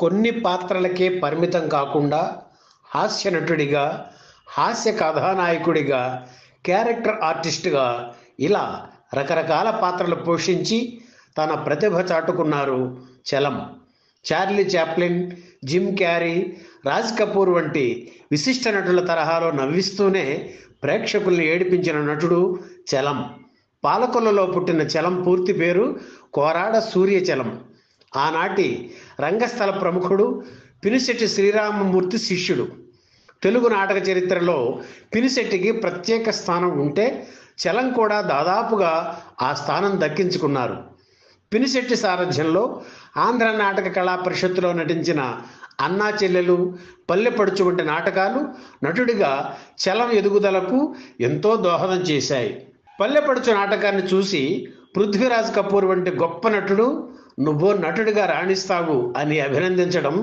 కొన్ని పాత్రలకే పరిమితం కాకుండా హాస్య నటుడిగా, హాస్య కథానాయకుడిగా, క్యారెక్టర్ ఆర్టిస్ట్గా ఇలా రకరకాల పాత్రలు పోషించి తన ప్రతిభ చాటుకున్నారు Chalam. Charlie Chaplin, Jim Carrey, Raj Kapoor వంటి విశిష్ట నటుల తరహాలో నవ్విస్తూనే ప్రేక్షకుల్ని ఏడిపించిన నటుడు చలం. పాలకొల్లులో పుట్టిన చలం పూర్తి పేరు కోరాడ సూర్యచలం. ఆనాటి రంగస్థల ప్రముఖుడు, పినిశెట్టి శ్రీరామమూర్తి శిష్యుడు. తెలుగు నాటక చరిత్రలో పినిశెట్టికి ప్రత్యేక స్థానం ఉంటే చలం కూడా దాదాపుగా ఆ స్థానం దక్కించుకున్నారు. పినిశెట్టి సారథ్యంలో ఆంధ్ర నాటక కళా పరిషత్తులో నటించిన అన్నా చెల్లెలు, పల్లెపడుచు వంటి నాటకాలు నటుడిగా చలం ఎదుగుదలకు ఎంతో దోహదం చేశాయి. పల్లెపడుచు నాటకాన్ని చూసి పృథ్వీరాజ్ కపూర్ వంటి గొప్ప నటుడు "నువ్వు నటుడిగా రాణిస్తావు" అని అభినందించడం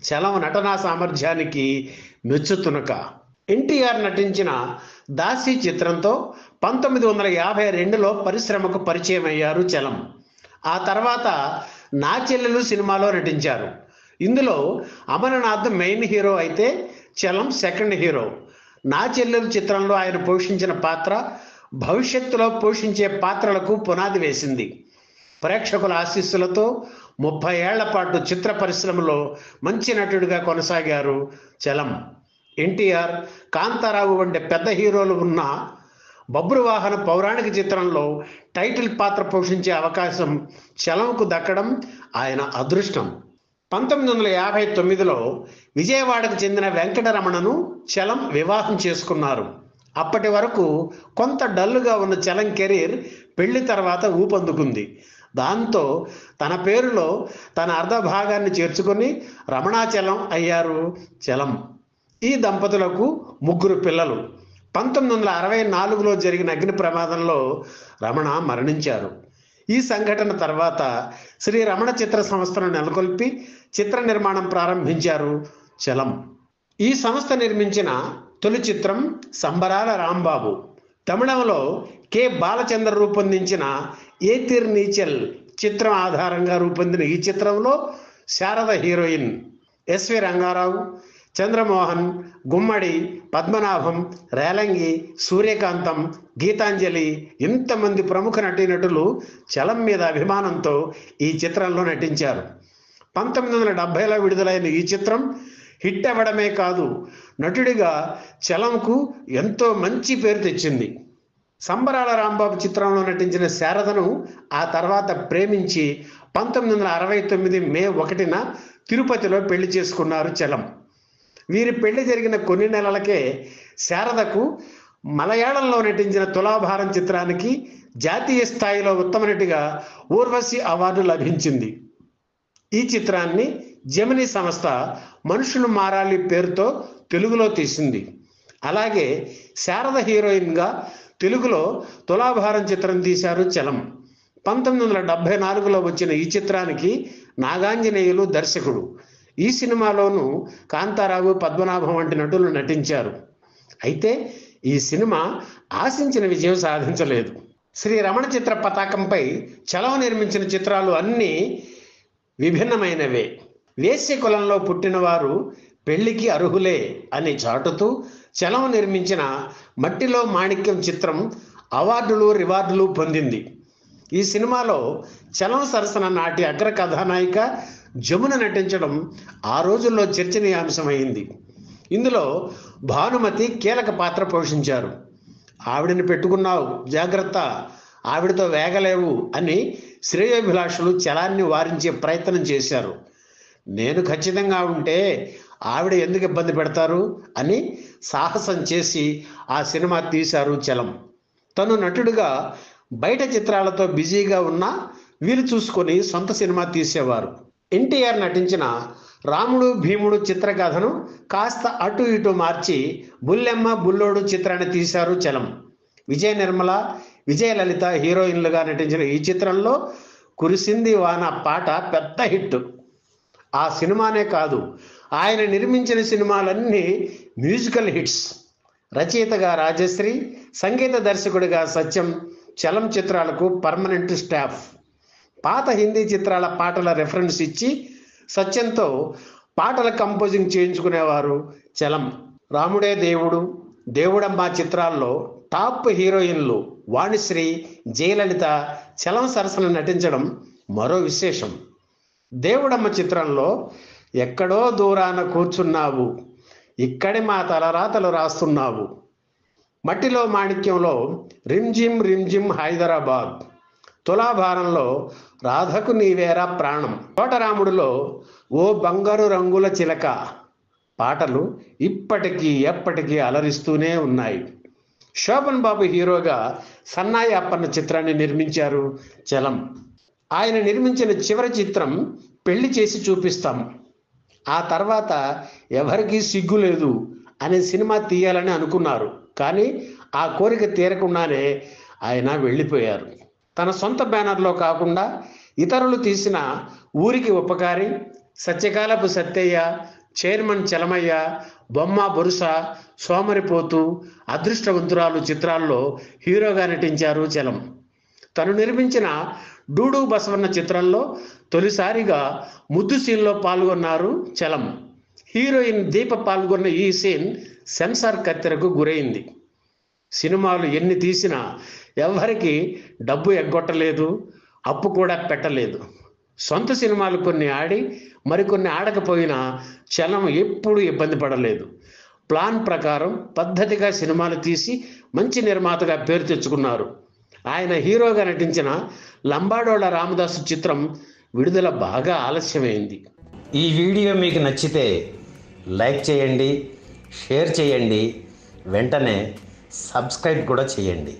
చలం నటనా సామర్థ్యానికి మెచ్చుతునక. ఎన్టీఆర్ నటించిన దాసి చిత్రంతో 1952లో పరిశ్రమకు పరిచయం అయ్యారు చలం. ఆ తర్వాత నా చెల్లెలు సినిమాలో నటించారు. ఇందులో అమరనాథ్ మెయిన్ హీరో అయితే చలం సెకండ్ హీరో. నా చెల్లెలు చిత్రంలో ఆయన పోషించిన పాత్ర భవిష్యత్తులో పోషించే పాత్రలకు పునాది వేసింది. ప్రేక్షకుల ఆశీస్సులతో 30 ఏళ్ల పాటు చిత్ర పరిశ్రమలో మంచి నటుడిగా కొనసాగారు చలం. ఎన్టీఆర్, కాంతారావు వంటి పెద్ద హీరోలు ఉన్న బబ్రువాహన పౌరాణిక చిత్రంలో టైటిల్ పాత్ర పోషించే అవకాశం చలంకు దక్కడం ఆయన అదృష్టం. 1959లో విజయవాడకు చెందిన వెంకటరమణను చలం వివాహం చేసుకున్నారు. అప్పటి వరకు కొంత డల్లుగా ఉన్న చలం కెరీర్ పెళ్లి తర్వాత ఊపందుకుంది. దాంతో తన పేరులో తన అర్ధభాగాన్ని చేర్చుకొని రమణాచలం అయ్యారు చలం. ఈ దంపతులకు 3 పిల్లలు. 1964లో జరిగిన అగ్ని ప్రమాదంలో రమణ మరణించారు. ఈ సంఘటన తర్వాత శ్రీ రమణ చిత్ర సంస్థను నెలకొల్పి చిత్ర నిర్మాణం ప్రారంభించారు చలం. ఈ సంస్థ నిర్మించిన తొలి చిత్రం సంబరాల రాంబాబు. తమిళంలో కె బాలచంద్ర రూపొందించిన ఏతిర్ నీచల్ చిత్రం ఆధారంగా రూపొందిన ఈ చిత్రంలో శారద హీరోయిన్. ఎస్వి రంగారావు, చంద్రమోహన్, గుమ్మడి, పద్మనాభం, రేలంగి, సూర్యకాంతం, గీతాంజలి ఇంతమంది ప్రముఖ నటీనటులు చలం మీద అభిమానంతో ఈ చిత్రంలో నటించారు. 1970లో విడుదలైన ఈ చిత్రం హిట్ అవ్వడమే కాదు, నటుడిగా చలంకు ఎంతో మంచి పేరు తెచ్చింది. సంబరాల రాంబాబు చిత్రంలో నటించిన శారదను ఆ తర్వాత ప్రేమించి 1969 మే 1న తిరుపతిలో పెళ్లి చేసుకున్నారు చలం. వీరి పెళ్లి జరిగిన కొన్ని నెలలకే శారదకు మలయాళంలో నటించిన తులాభారం చిత్రానికి జాతీయ స్థాయిలో ఉత్తమ నటిగా ఊర్వశి అవార్డు లభించింది. ఈ చిత్రాన్ని జెమినీ సంస్థ మనుషులు మారాలి పేరుతో తెలుగులో తీసింది. అలాగే శారద హీరోయిన్గా తెలుగులో తులాభారం చిత్రం తీశారు చలం. 1974లో వచ్చిన ఈ చిత్రానికి నాగాంజనేయులు దర్శకుడు. ఈ సినిమాలోనూ కాంతారావు, పద్మనాభం వంటి నటులు నటించారు. అయితే ఈ సినిమా ఆశించిన విజయం సాధించలేదు. శ్రీ రమణ చిత్ర పతాకంపై చలం నిర్మించిన చిత్రాలు అన్నీ విభిన్నమైనవే. వేశ్య కులంలో పుట్టినవారు పెళ్లికి అర్హులే అని చాటుతూ చలం నిర్మించిన మట్టిలో మాణిక్యం చిత్రం అవార్డులు, రివార్డులు పొందింది. ఈ సినిమాలో చలం సరసన నాటి అగ్ర కథానాయిక జమున నటించడం ఆ రోజుల్లో చర్చనీయాంశమైంది. ఇందులో భానుమతి కీలక పాత్ర పోషించారు. "ఆవిడని పెట్టుకున్నావు, జాగ్రత్త, ఆవిడతో వేగలేవు" అని శ్రేయోభిలాషులు చలాన్ని వారించే ప్రయత్నం చేశారు. "నేను ఖచ్చితంగా ఉంటే ఆవిడ ఎందుకు ఇబ్బంది పెడతారు" అని సాహసం చేసి ఆ సినిమా తీశారు చలం. తను నటుడిగా బయట చిత్రాలతో బిజీగా ఉన్నా వీలు చూసుకొని సొంత సినిమా తీసేవారు. ఎన్టీఆర్ నటించిన రాముడు భీముడు చిత్రకథను కాస్త అటు ఇటు మార్చి బుల్లెమ్మ బుల్లోడు చిత్రాన్ని తీశారు చలం. విజయ నిర్మల, విజయలలిత హీరోయిన్లుగా నటించిన ఈ చిత్రంలో కురిసింది వాన పాట పెద్ద హిట్. ఆ సినిమానే కాదు, ఆయన నిర్మించిన సినిమాలన్నీ మ్యూజికల్ హిట్స్. రచయితగా రాజశ్రీ, సంగీత దర్శకుడిగా సత్యం చలం చిత్రాలకు పర్మనెంట్ స్టాఫ్. పాత హిందీ చిత్రాల పాటల రెఫరెన్స్ ఇచ్చి సత్యంతో పాటల కంపోజింగ్ చేయించుకునేవారు చలం. రాముడే దేవుడు, దేవుడమ్మ చిత్రాల్లో టాప్ హీరోయిన్లు వాణిశ్రీ, జయలలిత చలం సరసన నటించడం మరో విశేషం. దేవుడమ్మ చిత్రంలో ఎక్కడో దూరాన కూర్చున్నావు, ఇక్కడి మా తలరాతలు రాస్తున్నావు, మట్టిలో మాణిక్యంలో రిమ్జిమ్ రిమ్జిమ్ హైదరాబాద్, తులాభారంలో రాధకు నీవేరా ప్రాణం, తోటరాముడిలో ఓ బంగారు రంగుల చిలక పాటలు ఇప్పటికీ ఎప్పటికీ అలరిస్తూనే ఉన్నాయి. శోభన్ బాబు హీరోగా సన్నాయి అప్పన్న చిత్రాన్ని నిర్మించారు చలం. ఆయన నిర్మించిన చివరి చిత్రం పెళ్లి చేసి చూపిస్తాం. ఆ తర్వాత ఎవరికీ సిగ్గు లేదు అనే సినిమా తీయాలని అనుకున్నారు. కానీ ఆ కోరిక తీరకుండానే ఆయన వెళ్ళిపోయారు. తన సొంత బ్యానర్లో కాకుండా ఇతరులు తీసిన ఊరికి ఉపకారి, సత్యకాలపు సత్తయ్య, చైర్మన్ చలమయ్య, బొమ్మ బొరుస, సోమరిపోతు, అదృష్టవంతురాలు చిత్రాల్లో హీరోగా నటించారు చలం. తను నిర్మించిన డూడు బసవన్న చిత్రంలో తొలిసారిగా ముద్దు సీన్లో పాల్గొన్నారు చలం. హీరోయిన్ దీప పాల్గొన్న ఈ సీన్ సెన్సార్ కత్తెరకు గురైంది. సినిమాలు ఎన్ని తీసినా ఎవరికి డబ్బు ఎగ్గొట్టలేదు, అప్పు కూడా పెట్టలేదు. సొంత సినిమాలు కొన్ని ఆడి మరికొన్ని ఆడకపోయినా చలం ఎప్పుడూ ఇబ్బంది పడలేదు. ప్లాన్ ప్రకారం పద్ధతిగా సినిమాలు తీసి మంచి నిర్మాతగా పేరు తెచ్చుకున్నారు. ఆయన హీరోగా నటించిన లంబాడోళ్ళ రామదాసు చిత్రం విడుదల బాగా ఆలస్యమైంది. ఈ వీడియో మీకు నచ్చితే లైక్ చేయండి, షేర్ చేయండి, వెంటనే సబ్స్క్రైబ్ కూడా చేయండి.